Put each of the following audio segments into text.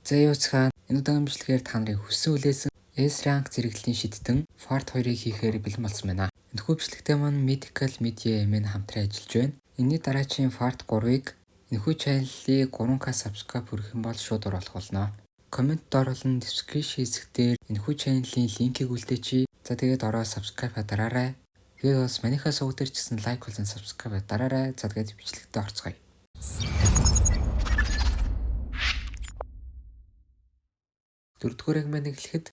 За юуцхан энэ удаагийн бичлэгээр та нарын хүссэн үлээсэн S-rank зэрэглэлийн шидтэн Fort 2-ыг хийхээр бэлэн болсон байна. Энэхүү бичлэгтээ маань Medical Media MN хамтран ажиллаж байна. Энэний дараачийн Fort 3-ыг энэхүү чаналлыг 3K subscribe хүргэх юм бол шууд оруулах болно. Коммент оруулан description хэсгээр энэхүү чаналлын линкийг үлдээчи. За тэгээд ороо subscribe дараарай. Тэгээд бас манийхаа сувг дээр ч гэсэн лайк болон subscribe дараарай. За тэгээд бичлэгтээ орцгоё. Дөрөвдүгээр ангимыг эхлэхэд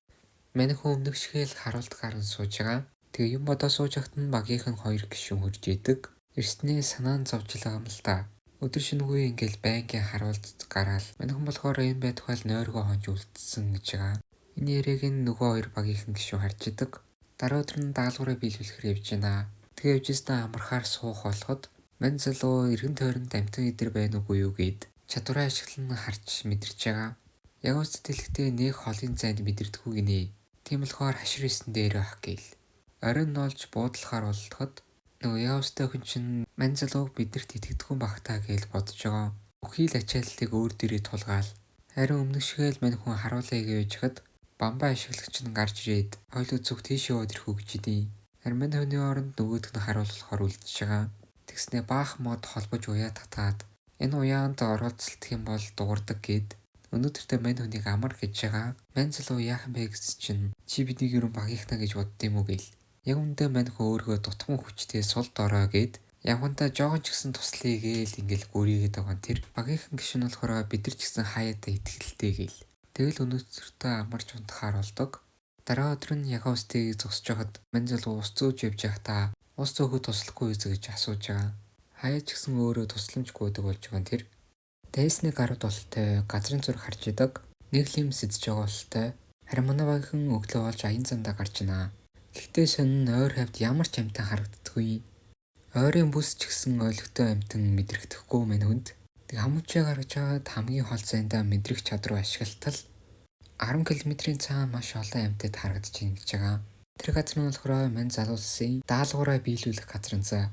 манайхан өмнөх шигээл харуулт гарan сууж байгаа. Тэгээ юм бодоо сууж хахад нь багийнх нь 2 гишүүн хурж идэг. Эрснээ санаан зовж байгаа юм л та. Өдөр шинэгүй ингээл байнгын харуулт гараал. Манайхан болохоор юм бай тухайл нойргоо хонж үлдсэн гэж байгаа. Энэ яриаг нь нөгөө 2 багийнх нь гишүүн харж идэг. Дараа өдөр нь даалгавраа биелүүлэхээр явж байна. Тэгээ явжстай амархаар суух болгоод мань залуу эргэн тойронд амтан идэр байна уугүй юу гэд чадвараа ашиглан харж мэдэрч байгаа. Яг үстэлхтээ нэг холын зайд мэдэрдэггүй гинэ. Тийм болохоор хашир исэн дээр ах гээл. Оройн олж буудлахаар болтоход нөгөө яавстай хүн чинь мань залууг бидэрт итгэдэггүй багтаа гэж бодож байгаа. Бүхий л ачаалтыг өөр дээрээ тулгаал. Харин өмнөх шигээл мань хүн харуулъя гэж хад бамбаа ашиглагч нь гарч ирээд хоёул зүг тийш яваад ирэх гэж идэв. Харин мань хүний оронд нөгөөдг нь харуулахаар үлдчихэж байгаа. Тэгснэ баах мод холбож уяа татаад энэ уяанд орооцолдох юм бол дуурдаг гэд өнөөдөртөө мань хүнийг амар гэж байгаа. Мань залуу яахан бэ гэсэн чинь чи биднийг ерөн багийнхна гэж бодд юм уу гээл. Яг үндэ мань хүн өөргөө дутхан хүчтэй сул дорой гэд явгандаа жоохон ч гэсэн туслая гээл ингээл гүрийгээд байгаа тэр багийнхан гишүүн болохоор бид нар ч гэсэн хаяатаа итгэлтэй гээл. Тэгэл өнөөдөртөө амарч унтахаар болдог. Дараа өдөр нь ягаан устыг зогсож байхад мань залуу ус зөөж явж байхдаа ус зөөхөд туслахгүй юу гэж асууж байгаа. Хаяа ч гэсэн өөрөө тусламжгүй байдаг болж байгаа тэр. Дайсны гарууд болтой газрын зураг харж идэг. Нэг л юм сэдэж байгаа болтой. Харин манай багийнхан өглөө болж аян замдаа гарч байна. Гэхдээ сонин ойр хавьд ямар ч амтан харагддаггүй. Ойрын бүс ч гэсэн ойлгохтой амтан мэдрэгдэхгүй мань хүнд. Тэг хамуучаа гаргаж аваад хамгийн хол зайндаа мэдрэх чадвар ашиглалтал 10 км-ийн цаана маш олон амтад харагдаж байна гэж байгаа. Тэр газар нь болохоор мань залуусын даалгавраа биелүүлэх газар нь заа.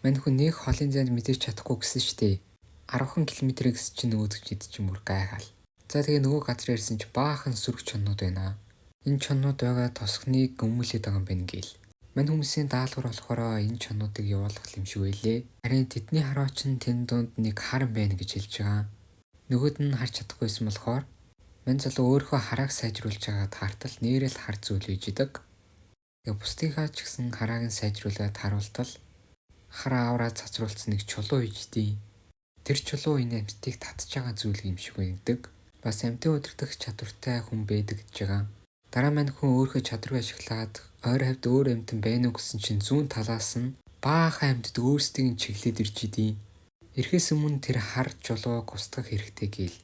Мань хүн нэг холын зайд мэдэрч чадахгүй гэсэн штеп. 10 км гэсэн чинь нөгөөдөж идэж мөр гайхаал. За тэгээ нөгөө газар ирсэн чинь баахан сүрэг чоннууд байна. Энэ чоннууд байгаа тосгныг өмүүлээд байгаа юм байна гээл. Мань хүмүүсийн даалгавар болохоор энэ чоннуудыг явуулах юм шиг байлээ. Харин тэдний хараач нь тэн дунд нэг харан байна гэж хэлж байгаа. Нөгөөд нь харж чадахгүйсэн болохоор мань залуу өөрийнхөө харааг сайжруулж байгаа таартал нээрэл хар зүйл үйж идэг. Тэгээ бусдынхаа ч гэсэн харааг нь сайжруулаад харуултал хараа авраа цацруулсан нэг чулуу үйж идэв. Тэр чулуу энэ амьтдыг татж байгаа зүйл юм шиг байдаг. Бас амьтын удирдах чадвартай хүн байдаг гэж байгаа. Дараа мань хүн өөрийнхөө чадварыг ашиглаад ойр хавьд өөр амьтан байна уу гэсэн чинь зүүн талаас нь баахан амьтд өөрсдийг нь чиглээд ирж идэв. Ирэхээс өмнө тэр хар чулууг устгах хэрэгтэй гээл.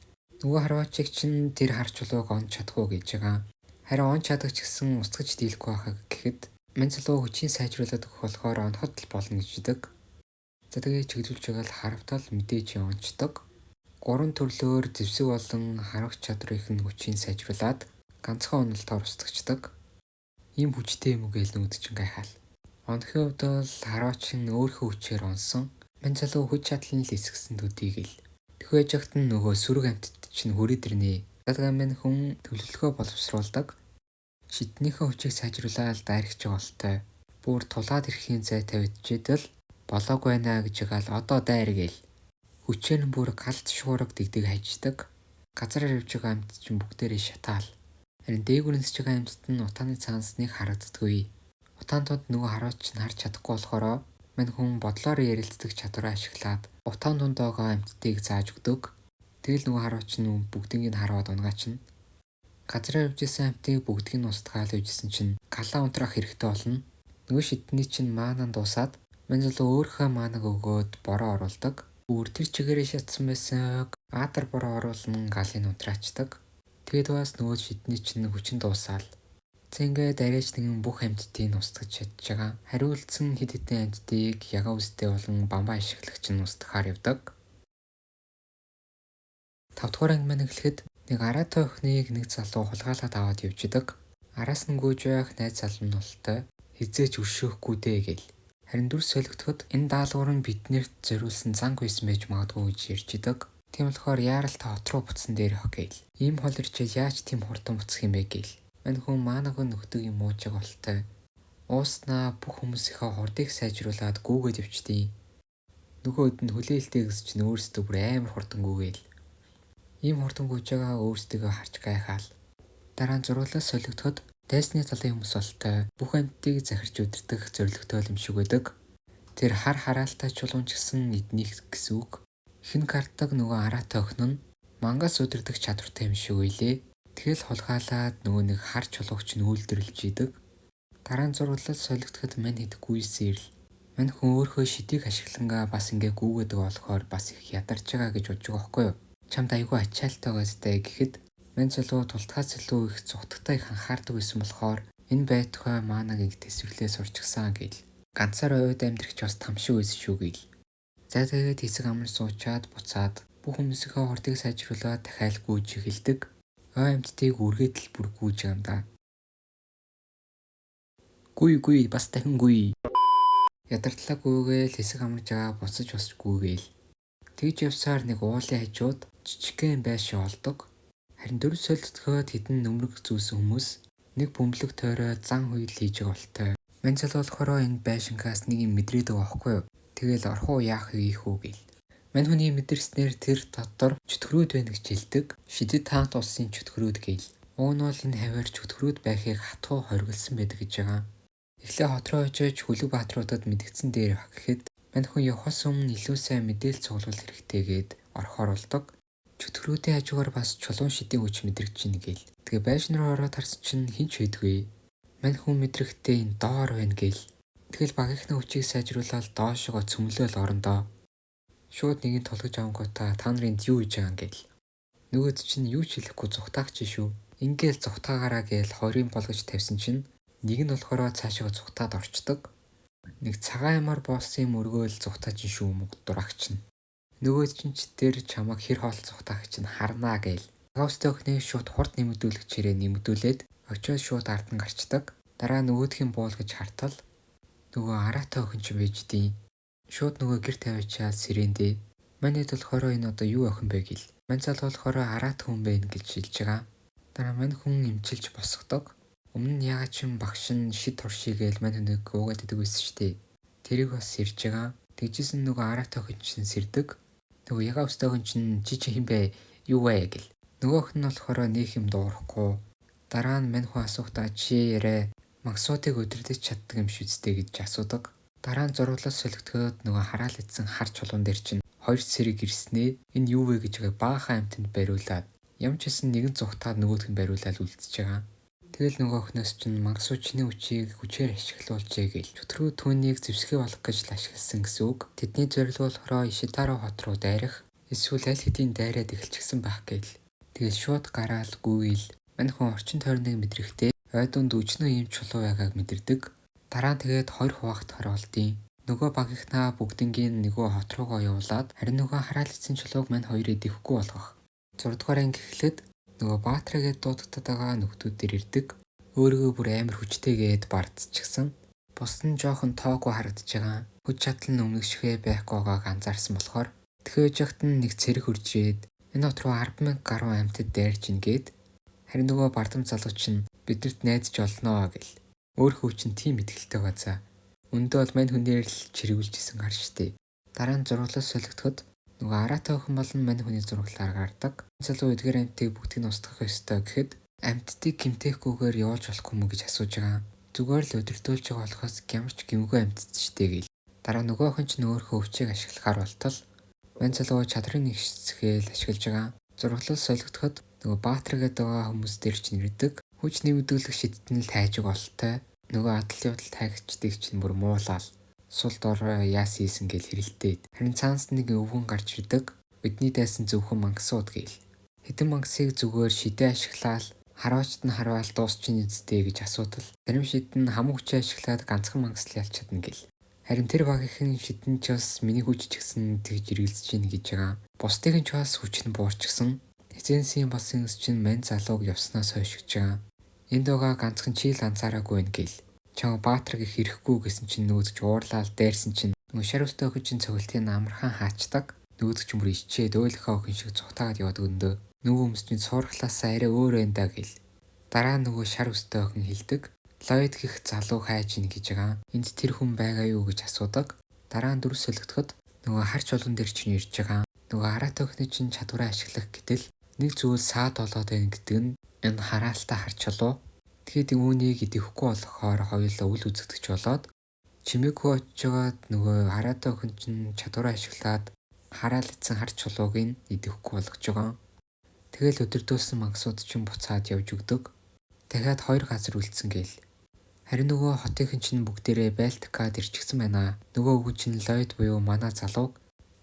Нөгөө харваачиг чинь тэр хар чулууг онж чадахгүй гэж байгаа. Харин онж чадагч гэсэн устгаж дийлэхгүй байхаг гэхэд мань залуу хүчийн сайжруулаад өгөх болохоор оноход л болно гэж идэг. За тэгээ чиглүүлж байгаа л харавтал мэдээж онцдог. 3 төрлөөр зэвсэг болон харавч чадрын хүчийг сайжруулад ганцхан уналтаар устгачдаг. Ийм хүчтэй юм уу гээл нүд чинь гайхаал. Онохын хувьд бол харавч нь өөрийнхөө хүчээр онсон. Мань залуу хүч чадлын л эсгсэн төдий гээл. Тэхэжягт нь нөгөө сүрэг амьтд чинь хүрээд ирнэ. Задгаа мань хүн төлөвлөгөө боловсруулдаг. Шиднийхээ хүчийг сайжруулаад дайрагч байгаа болтой. Бүр тулаад ирэхийн зай тавьчихжээ л болоог байна гэж байгаа л одоо дайр гээл. Хүчээр нь бүр галт шуураг дэгдэг хайждаг. Газараар явж байгаа амьтд чинь бүгдээрээ шатаал. Харин дээгүүр нисэж байгаа амьтд нь утааны цаанаас нэг харагддаггүй. Утаан донд нөгөө хараач нь харж чадахгүй болохоор мань хүн бодлоор ярилцдаг чадвараа ашиглаад утаан донд байгаа амьтдыг зааж өгдөг. Тэгэл нөгөө хараач нь бүгднийг хараад унгаач нь газараар явж исэн амьтдыг бүгдийг нь устгаал явжсэн чинь галаа унтраах хэрэгтэй болно. Нөгөө шидний чинь маанаа дуусаад мань залуу өөрийнхөө маанаг өгөөд бороо оруулдаг. Бүр тэр чигээрээ шатсан байсан атар бороо оруулан галын унтраачдаг. Тэгээд бас нөгөө шидний чинь хүчин дуусаал. За ингээд арайч нэгэн бүх амьтдыг устгаж чадж байгаа. Хариултсан хэд хэдэн амьтдыг ягаан үстэй болон бамбаа ашиглагч нь устгахаар явдаг. 5 дугаар ангимыг эхлэхэд нэг араатай охиныг нэг залуу хулгайлаад аваад явж идэг. Араас нь гүйж байх найз залуу нь болтой. Хизээч өршөөхгүй дээ гээл. Харин дүр солигдоход энэ даалгавар нь биднэрт зориулсан занг байсан байж магадгүй гэж ярьж идэг. Тийм болохоор яарал та хот руу буцсан дээр ах гээл. Ийм хол ирчээ яаж тийм хурдан буцах юм бэ гээл. Мань хүн маанаг нөхдөгийн муужиг болтой. Ууснаа бүх хүмүүсийнхээ хордыг сайжруулад гүүгээд явчдیں۔ Нөгөөд нь хүлээлтээ гэсч чинь өөрсдөө бүр амар хурдан гүүгээл. Ийм хурдан гүйж байгаа өөрсдөө харж гайхаал. Дараа нь зурглаас солигдоход дайсны талын хүмүүс болтой. Бүх амьтдыг захирч удирдах зорилготой юм шиг байдаг. Тэр хар хараалтай чулуун ч гэсэн эднийх гэсэн үг. Хэн картдаг нөгөө араатай охин нь мангас удирдах чадвартай юм шиг үйлээ. Тэгэл хулгаалаад нөгөө нэг хар чулуугч нь үйлдвэрлэж идэг. Дараа нь зурглал солигдоход мань хэдггүйсэн ирэл. Мань хүн өөрхөө шидийг ашиглангаа бас ингээ гүүгээдэг болохоор бас их ядарч байгаа гэж бодож байгаа байхгүй юу? Чамд айгүй ачаалттай байгаастай гэхэд мань залуу тултгаас илүү их зүгтгтай их анхаардаг байсан болохоор энэ байтугай маанаг ингэ тэсвэрлээ сурчгсан гэл. Ганцаар ойд амьдрахч бас там шиг байсан шүү гээл. За тэгээд хэсэг амар суучаад буцаад бүх хүмүүсийнхээ хордыг сайжруулаад дахиад гүйж эхэлдэг. Ой амьтдыг үргээд л бүр гүйж байгаа юм да. Гүй бас дахин гүй. Ядартлаа гүйгээл хэсэг амарж байгаа буцаж гүйгээл. Тэгж явсаар нэг уулын хажууд жижигхэн байшин олдог. Харин дөрөв солилцоход хідэн нөмрөг зүүсэн хүмүүс нэг бөмбөлөг тойроо зан хуйл хийж байгаа болтой. Мань залуу болохоор энэ байшингаас нэг юм мэдрээдэг байхгүй юу? Тэгэл орхуу яах ийх үү гээл. Мань хүний мэдэрснээр тэр дотор чөтгөрүүд байна гэж хэлдэг. Шидэд таант улсын чөтгөрүүд гээл. Уг нь бол энэ хавар чөтгөрүүд байхыг хатуу хоригдсан байдаг гэж байгаа. Эхлээ хот руу очиж Хүлэг баатруудад мэдгдсэн дээр ах гэхэд мань хүн явахаас өмнө илүү сайн мэдээлэл цуглуул хэрэгтэйгээд орохоор болдог. Чөтгөрүүдийн хажуугаар бас чулуун шидийн хүч мэдрэгч ийн гээл. Тэгээ байшин руу ороод харсан чинь хинч байдгүй. Мань хүн мэдрэхтэй энэ доор байна гээл. Тэгэл багийнхны хүчийг сайжруулаад доошоо цөмлөөл орондоо. Шууд нэгийг толгож авангуудаа та нарын юу хийж байгаа юм гээл. Нөгөөд чинь юу ч хэлэхгүй зүхтаах чи шүү. Ингээл зүхтаагаараа гээл хорийн болгож тавьсан чинь нэг нь болохоор цаашаа зүхтаад орчдөг. Нэг цагаан ямар боосон юм өргөөл зүхтааж шүү мөг дурагч нь. Нөгөөд чинь ч тэр чамаг хэр хоол зүхтаах чинь харнаа гээл. Гавстай өхний шууд хурд нэмэгдүүлэгчээрээ нэмэгдүүлээд очиод шууд ардан гарчдаг. Дараа нөгөөдхийн буулгаж хартал нөгөө араатай охин ч байж дий. Шууд нөгөө гэр тавиачаад сэрэндээ. Манайд болохоор энэ одоо юу охин бэ гэл. Мань залуу болохоор араат хүн байна гэж шилж байгаа. Дараа мань хүн имчилж босгодог. Өмнө нь яагаад ч багш нь шид туршигээл мань хүнийг уугаад идэг байсан шүү дээ. Тэрийг бас сэрж байгаа. Тэгжсэн нөгөө араатай охин чинь сэрдэг. Нөгөө ягаа өстэй охин чинь чи хин бэ? Юу вэ гэл. Нөгөө охин нь болохоор нөх юм дуурахгүй. Дараа нь мань хүн асуухтаа чи ярэ магсуудыг өдөрдөж чаддаг юм шүцтэй гэж асуудаг. Дараа нь зурглаас солигдоход нөгөө хараал идсэн хар чулуун дээр чинь 2 сэрэг ирснээ энэ юу вэ гэж баахан амтнд бариулаад ямар ч хэсэн нэгэн зүхтаад нөгөөх нь бариулаад үлдчихэж байгаа. Тэгэл нөгөө охиноос чинь магсуучны хүчийг хүчээр ашиглуулжээ гэж чөтгөрөө түүнийг зэвсгээ болох гэж ашигласан гэсэн үг. Тэдний зорилго болохоор Ишитаро хот руу дайрах эсвэл аль хэдийн дайраад эхэлчихсэн байх гээл. Тэгэл шууд гараал гүййл мань хүн орчин тойрныг мэдрэхтэй ойдунд өчнөө ийм чулуу байгааг мэдэрдэг. Дараа нь тэгээд 2 хуваагт харуулдیں۔ Нөгөө багийнхнаа бүгднгийн нөгөө хот руугаа явуулаад харин нөгөө хараал идсэн чулууг мань хоёрыг дэвхгүй болгох. 6 дугаар анги эхлээд нөгөө Баатрагээд дуудагдаад байгаа нөхдүүд дэр ирдэг. Өөрийгөө бүр амар хүчтэйгээд бардчихсан. Бус нь жоохон тоогүй харагдаж байгаа. Хүч чадал нь өмнөх шигээ байхгүй байгааг анзаарсан болохоор тэхэж яхад нь нэг цэрэг хуржээд энэ хот руу 10,000 гаруй амьтад дайрч ингээд харин нөгөө бардам залууч нь бидэрт найдаж олноо гэл. Өөрөө чинь тийм итгэлтэй байцаа. Өндөө бол мань хүнээр л чирэгүүлж исэн гар штэ. Дараа нь зурглаас солигдоход нөгөө араатай охин болон мань хүний зурглаар гардаг. Залуу эдгээр амьтыг бүгдийг нь устгах ёстой гэхэд амьтдыг гимтэхгүйгээр явуулж болохгүй мө гэж асууж байгаа. Зүгээр л өдөртөөлж байгаа болохоос гямарч гимгүй амьтд штэ гэл. Дараа нөгөө охин ч өөрийнхөө хүчийг ашиглахаар болтол мань залуу чадрын нэг хэсгээл ашиглаж байгаа. Зурглаас солигдоход нөгөө Баатрагээд байгаа хүмүүс дээр ч нэрдэг. Хүч нэмэгдүүлэх шидтэн л тайжиг болтой. Нөгөө адал явдал тайгчдыг чинь бүр муулаад сул дор яас хийсэн гэл хэрэлдээд. Харин цаанаас нэг өвгөн гарч ирдэг. Бидний дайсан зөвхөн мангасууд гээл. Хэдэн мангасыг зүгээр шидээ ашиглаад харваачт нь харваал дуусчин эзтэй гэж асуудал. Зарим шид нь хамаг хүчээ ашиглаад ганцхан мангас л ялч чадна гэл. Харин тэр багийнхан шидэн ч бас миний хүч ч гэсэн тэгж эргэлзэж ийн гэж байгаа. Бусдыг нь ч бас хүч нь буурчсан. Эцэнсийн болсон эс чинь мань залууг явснаас хойш гэж байгаа. Энд байгаа ганцхан чийл анзаараагүй байх гээл. Чам Баатраг их ирэхгүй гэсэн чинь нөөдч уурлаад дайрсан чинь нөгөө шар өстэй охин чинь цогөлтын амархан хаачдаг. Нөгөөд ч бүр ичээд ойлхоо охин шиг цухтаагаад яваад өндөө. Нөгөө хүмүүс чинь суурхлаасаа арай өөр энэ даа гэл. Дараа нөгөө шар өстэй охин хэлдэг. Лойд гих залуу хайж ийн гэж байгаа. Энд тэр хүн байгаа юу гэж асуудаг. Дараа нь дүрс солигдоход нөгөө харч олон дээр чинь ирж байгаа. Нөгөө хараатай охины чинь чадвараа ашиглах гэтэл нэг зүйл саад болоод байна гэдэг нь энэ хараалтай харч болов. Тэгэхэд үүнийг идэвхгүй болохоор хоёулаа үл үзэгдэж болоод чимээгүй очиод нөгөө хараатай охин чинь чадвараа ашиглаад хараалцсан харч чулууг нь идэвхгүй болгож байгаа. Тэгэл өдөрдөөсөн мангасууд чинь буцаад явж өгдөг. Дахиад 2 газар үлдсэн гээл. Харин нөгөө хотынхан чинь бүгдээрээ Балтикад ирчихсэн байна. Нөгөө өвгөн чинь Лойд буюу манай залууг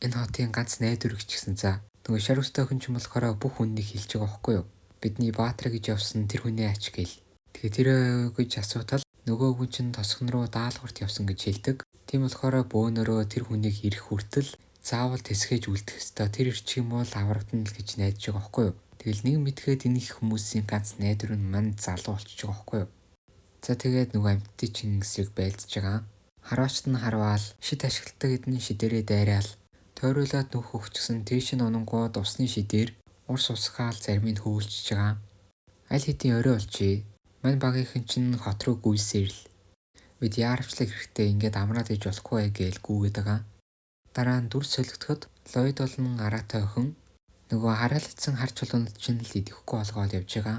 энэ хотын ганц найдвар гिचгсэн за. Нөгөө шар өстэй охин чинь болохоор бүх үннийг хэлж байгаа байхгүй юу? Бидний Баатар гэж явсан тэр хүний ач гээл. Тэгээ тэр гэж асуудал нөгөө өвгөн чинь тосгон руу даалгаварт явсан гэж хэлдэг. Тийм болохоор бөөнөрөө тэр хүнийг ирэх хүртэл заавал тэсгэж үлдэх ёстой. Тэр ирчих юм бол аврагдана л гэж найдаж байгаа байхгүй юу? Тэгэл нэг мэдгээд энэ их хүмүүсийн ганц найдвар нь мань залуу болчихж байгаа байхгүй юу? За тэгээд нөгөө амьтдын чинь эсрэг байлдж байгаа. Харваачт нь харваал, шид ашигладаг эдний шидэрээ дайраал, тойруулаад нөх өвчгсөн тийш нь унангууд усны шидээр урс усгаал зарим нь хөвөлжж байгаа. Аль хэдийн орой болчий. Мань багийнхан чинь хот руу гүйсээрл. Бид яарвчлаг хэрэгтэй ингээд амраад иж болохгүй гээл гүүгээд байгаа. Дараа нь дүр солигдоход Лойд болон араатай охин нөгөө хараалцсан харч чулуунд чинь л идэвхгүй болгоод явж байгаа.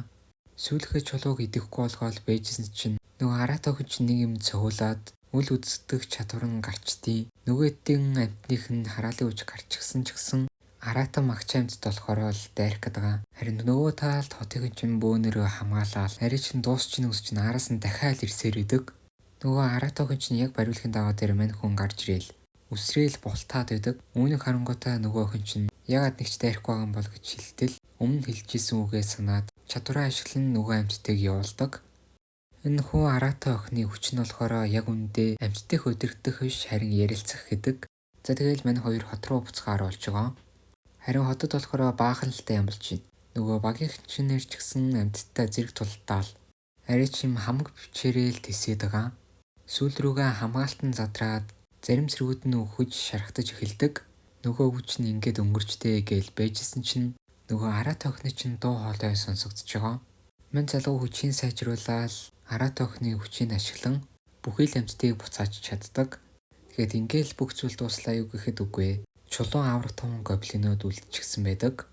Сүүлхээ чулууг идэвхгүй болгоод байжсэн чинь нөгөө араатай охин чинь нэг юм цогуулаад үл үздэг чадвар нь гарчдیں۔ Нөгөөдийн амтных нь хараалын үж гарчихсан ч гэсэн араатан магч амьд болохоор л дайрах гэдэг. Харин нөгөө талд хотын чинь бөөнөрөө хамгаалаад арай чин дуусч нүс чинь араас нь дахиад ирсээр идэг. Нөгөө араатай охин чинь яг бариулахын даваа дээр мань хүн гарч ирээл. Үсрээл бултаад байдаг. Үүнийг харангуйтаа нөгөө охин чинь ягаад нэгч дайрахгүй байгаа юм бол гэж хэлтэл өмнө хэлжсэн үгээ санаад чадвараа ашиглан нөгөө амьтдыг явуулдаг. Энэ хүн араатай охины хүч нь болохоор яг үндэ амьтдыг өдөртөх биш харин ярилцах гэдэг. За тэгэл мань хоёр хот руу буцахаар болж байгаа. Харин хотод болохоор баахалтай юм болж байна. Нөгөө багийнхан чинь ирчихсэн амьтдтай зэрэг тултаал. Арай чим хамаг бичээрэл тэсээд байгаа. Сүүл рүүгээ хамгаалтан задраад зарим зэргүүд нь өгөж шархтаж эхэлдэг. Нөгөө өвч нь ингээд өнгөрчтэй гээл байжсэн чинь нөгөө араатай охины чинь дуу хоолой сонсогдож байгаа. Мань залуу хүчийн сайжруулаад араатай охины хүчийг ашиглан бүхий л амьтдыг буцааж чаддаг. Тэгээд ингээл бүх зүйл дуслаа юу гэхэд үгүй. Чулуун аврах том гоблинууд үлдчихсэн байдаг.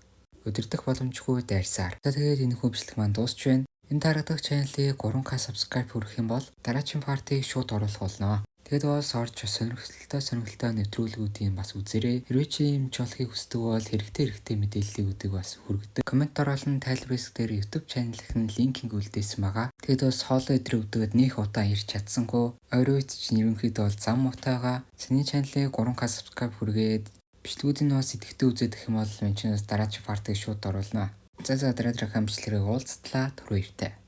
Өдөрдох боломжгүй дайрсаар. За тэгээд энэ хөвчлэг маань дуусч байна. Энэ тарагдах чаналыг 3K subscribe хүргэх юм бол дараагийн партийг шууд оруулах болно. Тэгэд бас орж сонирхолтой нэвтрүүлгүүдийн бас үзээрэй. Хэрвээ чи юм чуулгыг хүсдэг бол хэрэгтэй мэдээллийг бас хүргэдэг. Комментаар олон тайлбар хэсгээр YouTube чаналын линкийг үлдээсэн байгаа. Тэгэд бас хоолой өдрөө өвдөгд нөх удаан ирч чадсангүй. Ойрын үед чинь ерөнхийдөө бол зам мутайгаа саний чаналыг 3K subscribe хүргээд бичлэгүүдийг бас идэвхтэй үзэх юм бол энэ дараагийн партийг шууд оруулна. За дараагийн хамтлагаараа уулзтлаа. Түр баяртай.